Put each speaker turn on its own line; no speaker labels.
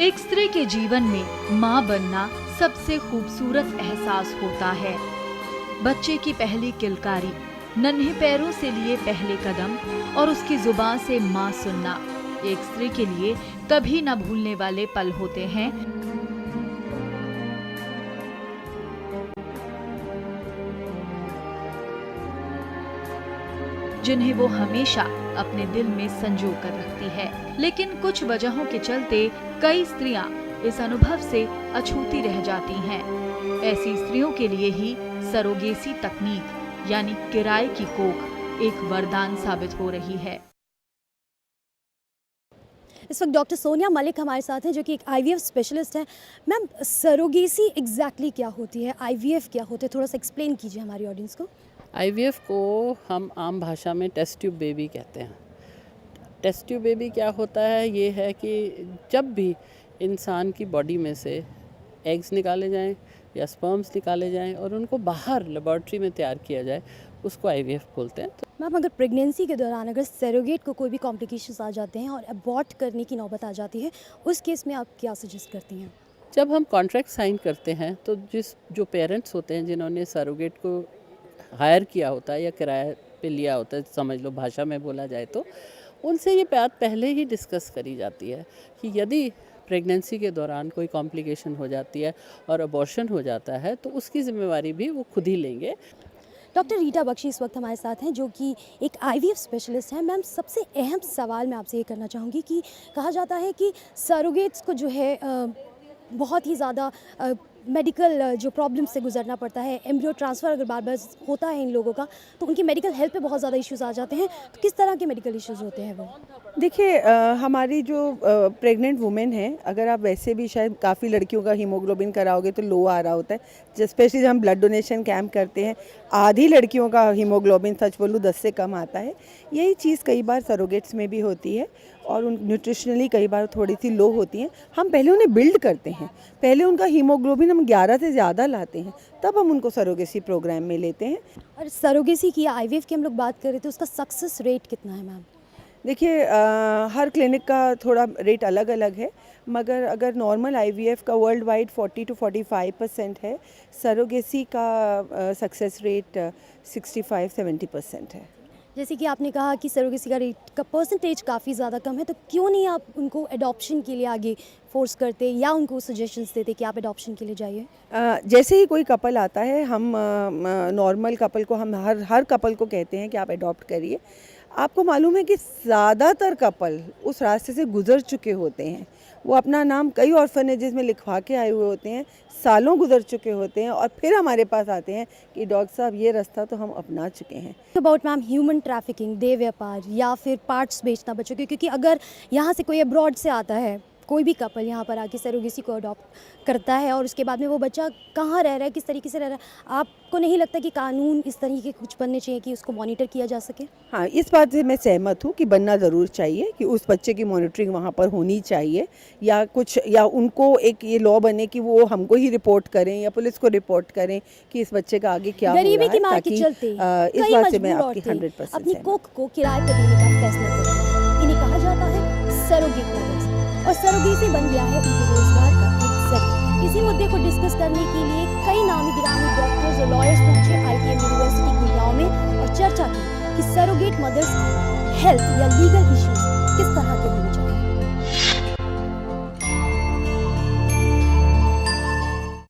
एक स्त्री के जीवन में माँ बनना सबसे खूबसूरत एहसास होता है। बच्चे की पहली किलकारी, नन्हे पैरों से लिए पहले कदम और उसकी जुबान से माँ सुनना एक स्त्री के लिए कभी न भूलने वाले पल होते हैं। जिन्हें वो हमेशा अपने दिल में संजो कर रखती है। लेकिन कुछ वजहों के चलते कई स्त्रियां इस अनुभव से अछूती रह जाती हैं। ऐसी स्त्रियों के लिए ही सरोगेसी तकनीक यानी किराए की कोख एक वरदान साबित हो रही है।
इस वक्त डॉक्टर सोनिया मलिक हमारे साथ हैं, जो कि एक आईवीएफ स्पेशलिस्ट हैं। मैम, सरोगेसी एग्जैक्टली क्या होती है, आईवीएफ क्या होते हैं, थोड़ा सा एक्सप्लेन कीजिए हमारी ऑडियंस को।
आईवीएफ को हम आम भाषा में टेस्ट ट्यूब बेबी कहते हैं। टेस्ट ट्यूब बेबी क्या होता है, ये है कि जब भी इंसान की बॉडी में से एग्स निकाले जाएं या स्पर्म्स निकाले जाएं और उनको बाहर लेबॉर्ट्री में तैयार किया जाए, उसको आईवीएफ बोलते हैं।
मैम, अगर प्रेगनेंसी के दौरान अगर सरोगेट को कोई भी कॉम्प्लिकेशंस आ जाते हैं और अबॉर्ट करने की नौबत आ जाती है, उस केस में आप क्या सजेस्ट करती हैं?
जब हम कॉन्ट्रैक्ट साइन करते हैं तो जो पेरेंट्स होते हैं जिन्होंने सरोगेट को हायर किया होता है या किराए पे लिया होता है, समझ लो भाषा में बोला जाए तो, उनसे ये बात पहले ही डिस्कस करी जाती है कि यदि प्रेगनेंसी के दौरान कोई कॉम्प्लिकेशन हो जाती है और अबॉर्शन हो जाता है तो उसकी जिम्मेवारी भी वो खुद ही लेंगे।
डॉक्टर रीटा बख्शी इस वक्त हमारे साथ हैं, जो कि एक आईवीएफ स्पेशलिस्ट हैं। मैम, सबसे अहम सवाल मैं आपसे ये करना चाहूँगी कि कहा जाता है कि सरोगेट्स को जो है बहुत ही ज़्यादा मेडिकल जो प्रॉब्लम से गुजरना पड़ता है। एम्ब्रियो ट्रांसफ़र अगर बार बार होता है इन लोगों का, तो उनकी मेडिकल हेल्थ पे बहुत ज़्यादा इश्यूज़ आ जाते हैं। तो किस तरह के मेडिकल इश्यूज़ होते हैं वो?
देखिए, हमारी जो प्रेग्नेंट वुमेन है, अगर आप वैसे भी शायद काफ़ी लड़कियों का हीमोग्लोबिन कराओगे तो लो आ रहा होता है। स्पेशली जब हम ब्लड डोनेशन कैंप करते हैं, आधी लड़कियों का हीमोग्लोबिन, सच बोलूँ, 10 से कम आता है। यही चीज़ कई बार सरोगेट्स में भी होती है और उन न्यूट्रिशनली कई बार थोड़ी सी लो होती हैं। हम पहले उन्हें बिल्ड करते हैं, पहले उनका हीमोग्लोबिन हम 11 से ज़्यादा लाते हैं, तब हम उनको सरोगेसी प्रोग्राम में लेते हैं।
और सरोगेसी की, आईवीएफ की हम लोग बात करें तो उसका सक्सेस रेट कितना है मैम?
देखिए, हर क्लिनिक का थोड़ा रेट अलग अलग है, मगर अगर नॉर्मल आईवीएफ का वर्ल्ड वाइड 40 to 45% है, सरोगेसी का सक्सेस रेट 65-70% है।
जैसे कि आपने कहा कि सरोगेसी का रेट का परसेंटेज काफ़ी ज़्यादा कम है, तो क्यों नहीं आप उनको एडॉप्शन के लिए आगे फोर्स करते या उनको सजेशंस देते कि आप एडॉप्शन के लिए जाइए?
जैसे ही कोई कपल आता है, हम नॉर्मल कपल को, हम हर कपल को कहते हैं कि आप एडॉप्ट करिए। आपको मालूम है कि ज़्यादातर कपल उस रास्ते से गुजर चुके होते हैं। वो अपना नाम कई ऑर्फनेजेस में लिखवा के आए हुए होते हैं, सालों गुजर चुके होते हैं और फिर हमारे पास आते हैं कि डॉक्टर साहब, ये रास्ता तो हम अपना चुके हैं।
अबाउट मैम, ह्यूमन ट्रैफिकिंग, देह व्यापार या फिर पार्ट्स बेचना बच्चों के, क्योंकि अगर यहाँ से कोई अब्रॉड से आता है, कोई भी कपल यहाँ पर आके सरोगेसी को अडॉप्ट करता है और उसके बाद में वो बच्चा कहाँ रह रहा है, किस तरीके से रह रहा है, आपको नहीं लगता कि कानून इस तरीके के कुछ बनने चाहिए कि उसको मॉनिटर किया जा सके?
हाँ, इस बात से मैं सहमत हूँ कि बनना ज़रूर चाहिए कि उस बच्चे की मॉनिटरिंग वहाँ पर होनी चाहिए, या कुछ, या उनको एक ये लॉ बने कि वो हमको ही रिपोर्ट करें या पुलिस को रिपोर्ट करें कि इस बच्चे का आगे क्या हो रहा है।
गरीबी की मार के चलते
इस बात से मैं आपकी 100%
अपनी कोख को किराए पर देने का फैसला करते हैं। इन्हें कहा जाता है सरोगेट मदर्स, और सरोगेसी बन गया है उनके रोजगार का एक जरिया। इसी मुद्दे को डिस्कस करने के लिए कई नामी गिरामी डॉक्टर्स और लॉयर्स पहुंचे आईटीएम यूनिवर्सिटी गुड़गांव में और चर्चा की कि सरोगेट मदर्स की हेल्थ या लीगल इश्यूज किस तरह के